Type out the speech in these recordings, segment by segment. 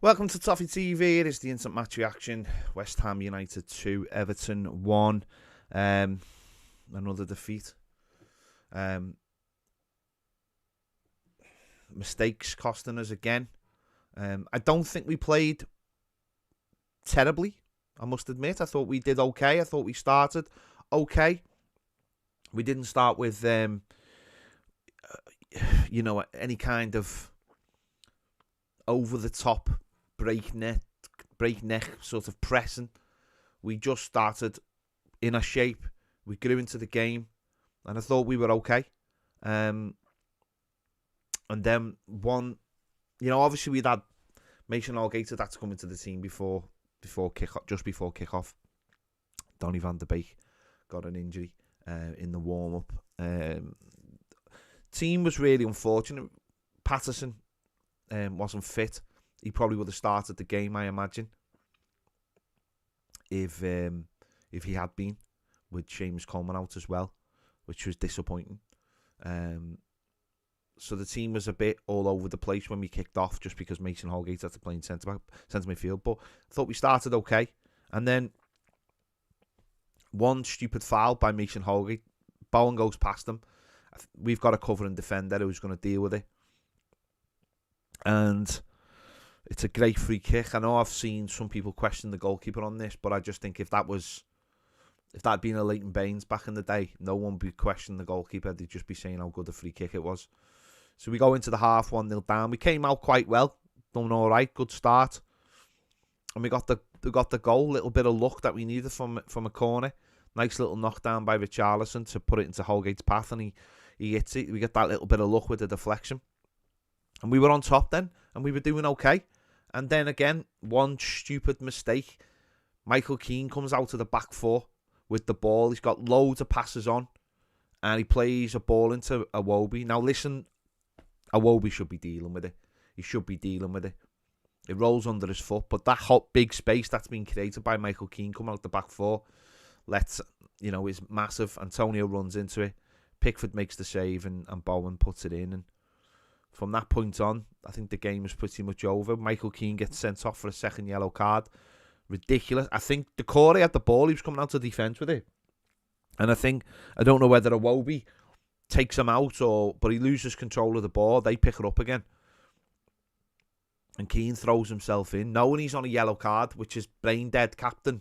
Welcome to Toffee TV. It is the instant match reaction. West Ham United 2, Everton 1. Another defeat. Mistakes costing us again. I don't think we played terribly, I must admit. I thought we did okay. I thought we started okay. We didn't start with, any kind of over-the-top breakneck sort of pressing. We just started in a shape. We grew into the game, and I thought we were okay. And then obviously we'd had Mason Holgate that's come into the team just before kick-off. Donny van der Beek got an injury in the warm-up. Team was really unfortunate. Patterson wasn't fit. He probably would have started the game, I imagine, if he had been, with James Coleman out as well, which was disappointing. So the team was a bit all over the place when we kicked off, just because Mason Holgate had to play in centre midfield. But I thought we started okay, and then one stupid foul by Mason Holgate. Bowen goes past him. We've got a covering defender who's going to deal with it. And it's a great free kick. I know I've seen some people question the goalkeeper on this, but I just think if that had been a Leighton Baines back in the day, no one would be questioning the goalkeeper. They'd just be saying how good a free kick it was. So we go into the half 1-0 down. We came out quite well, done all right, good start, and we got the goal. Little bit of luck that we needed from a corner. Nice little knockdown by Richarlison to put it into Holgate's path, and he hits it. We get that little bit of luck with the deflection. And we were on top then, and we were doing okay. And then again, one stupid mistake. Michael Keane comes out of the back four with the ball. He's got loads of passes on, and he plays a ball into Iwobi. Now listen, Iwobi should be dealing with it. He should be dealing with it. It rolls under his foot, but that hot big space that's been created by Michael Keane coming out the back four, is massive. Antonio runs into it. Pickford makes the save, and Bowen puts it in, and from that point on, I think the game was pretty much over. Michael Keane gets sent off for a second yellow card. Ridiculous. I think Decore had the ball. He was coming out to defence with it. And I don't know whether Iwobi takes him out, but he loses control of the ball. They pick it up again. And Keane throws himself in, knowing he's on a yellow card, which is brain dead, captain.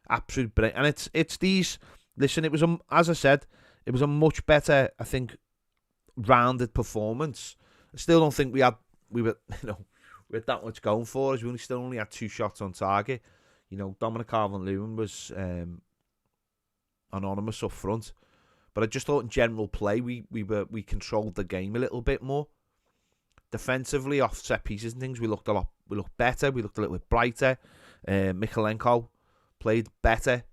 Absolute brain. And it's these... Listen, as I said, it was a much better, I think, rounded performance. I still don't think we had that much going for us. We still only had 2 shots on target. Dominic Calvert-Lewin was anonymous up front, but I just thought in general play we controlled the game a little bit more. Defensively, off set pieces and things, we looked better. We looked a little bit brighter. Mikalenko played better.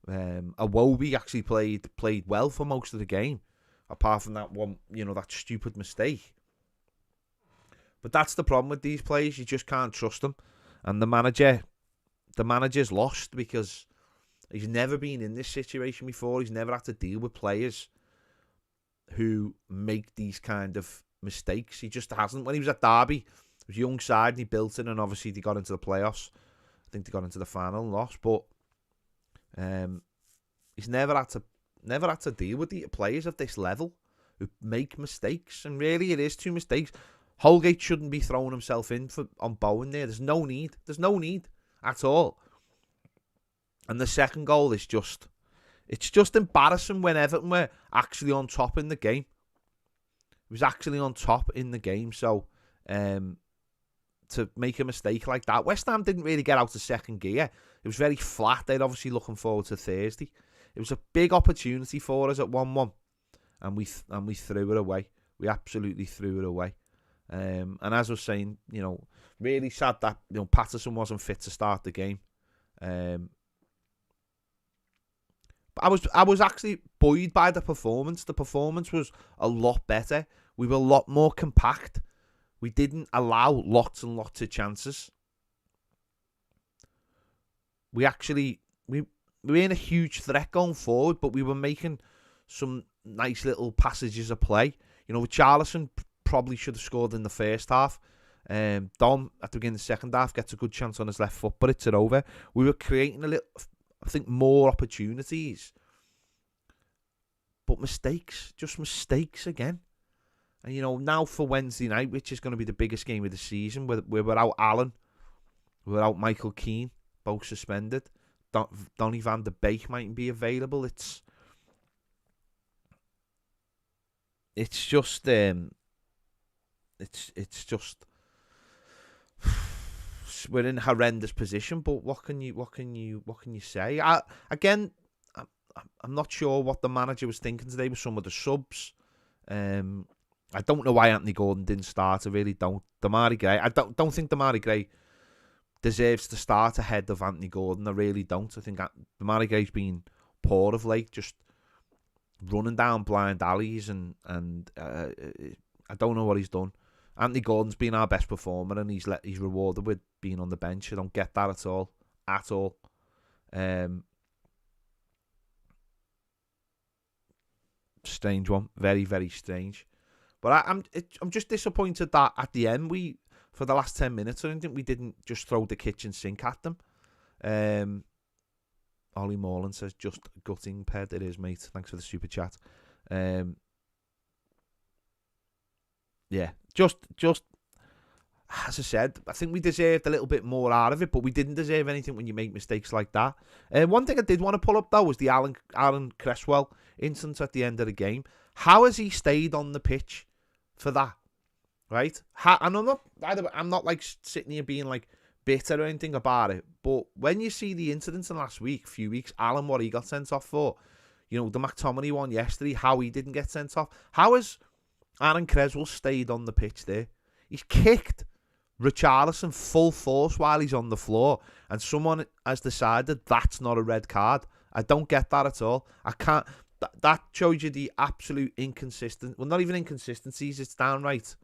Iwobi actually played well for most of the game, apart from that one, that stupid mistake. But that's the problem with these players. You just can't trust them. And the manager's lost because he's never been in this situation before. He's never had to deal with players who make these kind of mistakes. He just hasn't. When he was at Derby, it was a young side and he built it, and obviously they got into the playoffs. I think they got into the final and lost. But he's never had to deal with the players of this level who make mistakes. And really, it is 2 mistakes. Holgate shouldn't be throwing himself in on Bowen there. There's no need. There's no need at all. And the second goal is it's just embarrassing when Everton were actually on top in the game. It was actually on top in the game. So to make a mistake like that, West Ham didn't really get out of second gear. It was very flat. They're obviously looking forward to Thursday. It was a big opportunity for us at 1-1, and we threw it away. We absolutely threw it away. And as I was saying, really sad that Patterson wasn't fit to start the game. But I was actually buoyed by the performance. The performance was a lot better. We were a lot more compact. We didn't allow lots and lots of chances. We were in a huge threat going forward, but we were making some nice little passages of play. Richarlison probably should have scored in the first half. Dom, at the beginning of the second half, gets a good chance on his left foot, but it's over. We were creating I think, more opportunities. But mistakes, just mistakes again. And, now for Wednesday night, which is going to be the biggest game of the season, we're without Allen, we're without Michael Keane, both suspended. Donny van de Beek mightn't be available. It's just it's just we're in a horrendous position. But what can you say? I'm not sure what the manager was thinking today with some of the subs. I don't know why Anthony Gordon didn't start. I really don't. Damari Gray. I don't think Damari Gray deserves to start ahead of Anthony Gordon. I really don't. I think Damari Gray's been poor of late, just running down blind alleys, and I don't know what he's done. Anthony Gordon's been our best performer, and he's rewarded with being on the bench. I don't get that at all. Strange one, very, very strange. But I'm just disappointed that at the end for the last 10 minutes, I don't think we didn't just throw the kitchen sink at them. Ollie Morland says, just gutting, Ped. It is, mate. Thanks for the super chat. Yeah, just as I said, I think we deserved a little bit more out of it, but we didn't deserve anything when you make mistakes like that. One thing I did want to pull up, though, was the Alan Cresswell instance at the end of the game. How has he stayed on the pitch for that? Right? And I'm not like sitting here being like bitter or anything about it, but when you see the incidents in last few weeks, Alan, what he got sent off for, the McTominay one yesterday, how he didn't get sent off. How has Aaron Cresswell stayed on the pitch there? He's kicked Richarlison full force while he's on the floor, and someone has decided that's not a red card. I don't get that at all. I can't. That shows you the absolute not even inconsistencies, it's downright.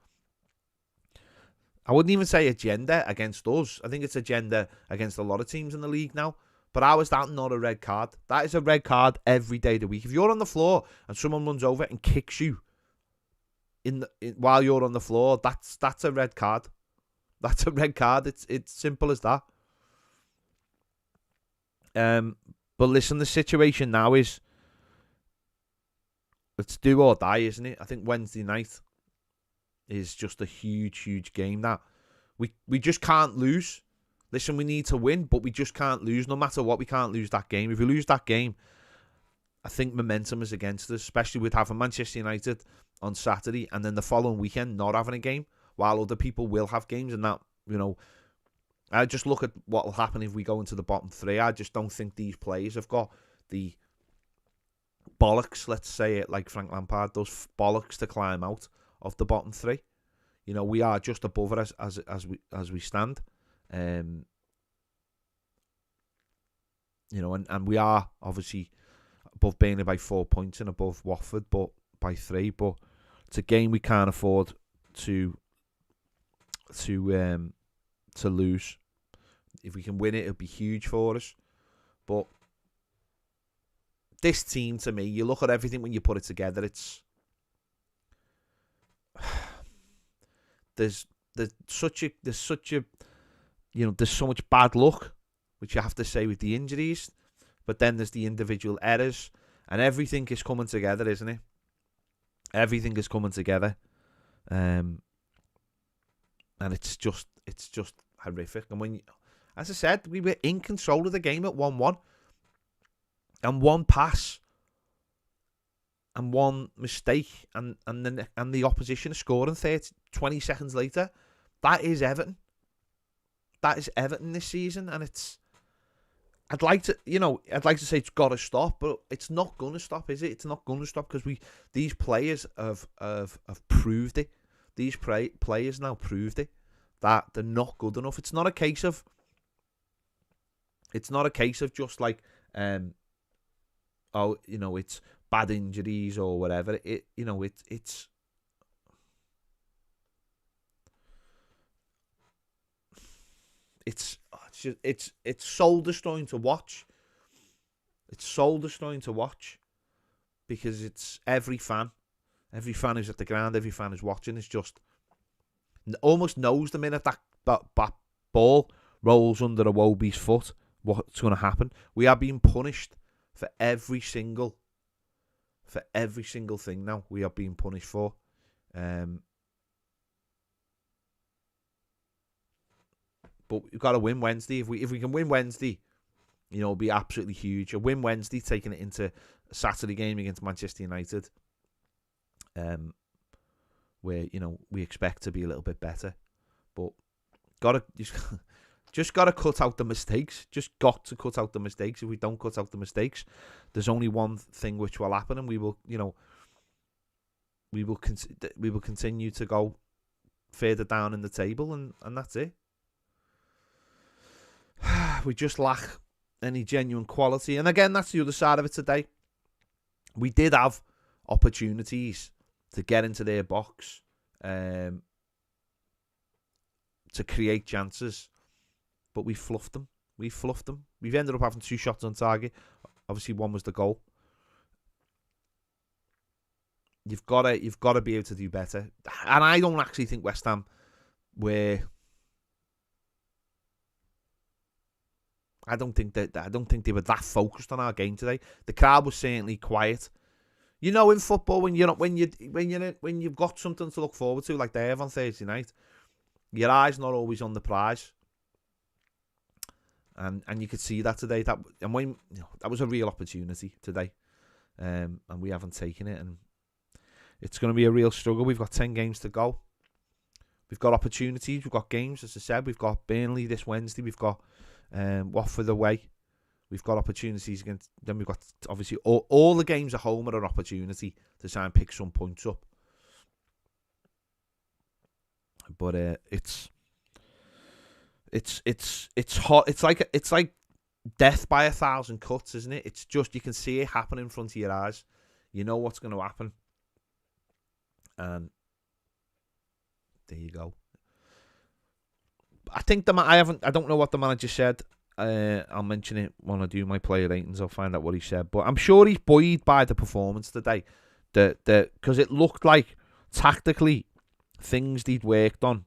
I wouldn't even say agenda against us. I think it's agenda against a lot of teams in the league now. But how is that not a red card? That is a red card every day of the week. If you're on the floor and someone runs over and kicks you while you're on the floor, that's a red card. That's a red card. It's simple as that. But listen, the situation now is, it's do or die, isn't it? I think Wednesday night is just a huge, huge game that we just can't lose. Listen, we need to win, but we just can't lose. No matter what, we can't lose that game. If we lose that game, I think momentum is against us, especially with having Manchester United on Saturday and then the following weekend not having a game, while other people will have games. And that, I just look at what will happen if we go into the bottom three. I just don't think these players have got the bollocks, let's say it like Frank Lampard does, bollocks to climb out of the bottom three. We are just above it as we stand. And we are obviously above Burnley by 4 points and above Watford but by 3. But it's a game we can't afford to lose. If we can win it, it'll be huge for us. But this team, to me, you look at everything when you put it together, there's so much bad luck, which you have to say with the injuries, but then there's the individual errors, and everything is coming together, isn't it? Everything is coming together, and it's just horrific. And as I said, we were in control of the game at 1-1, and one pass and one mistake, and the opposition are scoring 20 seconds later. That is Everton. That is Everton this season, and I'd like to say it's got to stop, but it's not going to stop, is it? It's not going to stop because these players have proved it. These players now proved it, that they're not good enough. It's not a case of just like it's bad injuries or whatever. It's soul destroying to watch. It's soul destroying to watch because it's every fan who's at the ground, every fan who's watching. It's just almost knows the minute that ball rolls under a Wobie's foot, what's going to happen. We are being punished for every single thing now. We are being punished for. But we've got to win Wednesday. If we can win Wednesday, it'll be absolutely huge. A win Wednesday, taking it into a Saturday game against Manchester United, where we expect to be a little bit better, but just gotta cut out the mistakes. Just got to cut out the mistakes. If we don't cut out the mistakes, there's only one thing which will happen, and we will continue to go further down in the table, and that's it. We just lack any genuine quality. And again, that's the other side of it today. We did have opportunities to get into their box, to create chances, but we fluffed them. We've ended up having 2 shots on target. Obviously, one was the goal. You've got to be able to do better. And I don't actually think West Ham were... I don't think they were that focused on our game today. The crowd was certainly quiet. In football, when you've got something to look forward to, like they have on Thursday night, your eye's not always on the prize. And you could see that today. That was a real opportunity today, and we haven't taken it. And it's going to be a real struggle. We've got 10 games to go. We've got opportunities. We've got games, as I said. We've got Burnley this Wednesday. We've got Watford away. We've got opportunities against. Then we've got obviously all the games at home are an opportunity to try and pick some points up. But it's hot. It's like death by 1,000 cuts, isn't it? It's just, you can see it happen in front of your eyes. You know what's going to happen, and there you go. I think I don't know what the manager said. I'll mention it when I do my player ratings. I'll find out what he said. But I'm sure he's buoyed by the performance today. Because it looked like tactically things they'd worked on.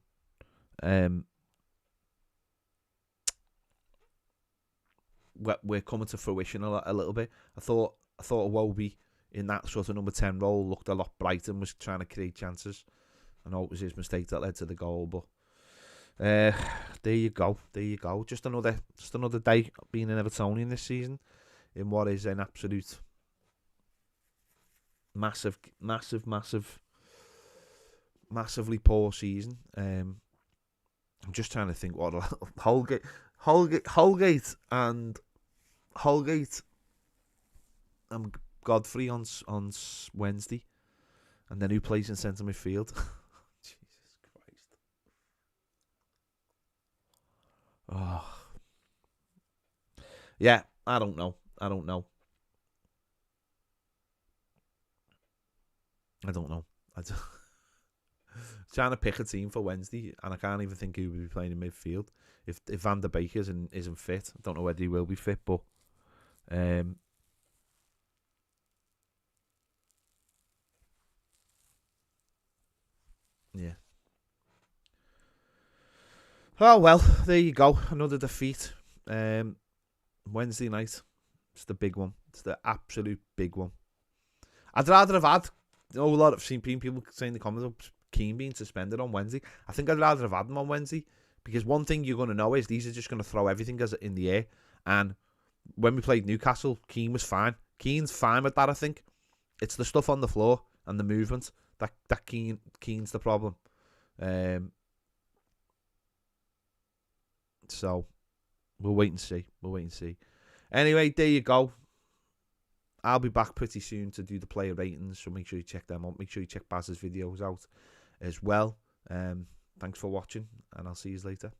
We're coming to fruition a little bit. I thought Wobie in that sort of number 10 role looked a lot brighter and was trying to create chances. I know it was his mistake that led to the goal, but there you go. Just another day being an Evertonian this season in what is an absolute massively poor season. I'm just trying to think what Holgate and Godfrey on Wednesday, and then who plays in centre midfield? Jesus Christ! Oh, yeah. I don't know. Trying to pick a team for Wednesday, and I can't even think who will be playing in midfield. If Van der Beek isn't fit, I don't know whether he will be fit, but yeah. Oh well, there you go. Another defeat. Wednesday night. It's the big one. It's the absolute big one. I'd rather have had. A lot of seen people saying in the comments, Keane being suspended on Wednesday. I think I'd rather have had him on Wednesday, because one thing you're going to know is these are just going to throw everything in the air. And when we played Newcastle, Keane was fine. Keane's fine with that, I think. It's the stuff on the floor and the movement that Keane's the problem. So we'll wait and see. Anyway, there you go. I'll be back pretty soon to do the player ratings, so make sure you check them out. Make sure you check Baz's videos out as well. Thanks for watching, and I'll see you later.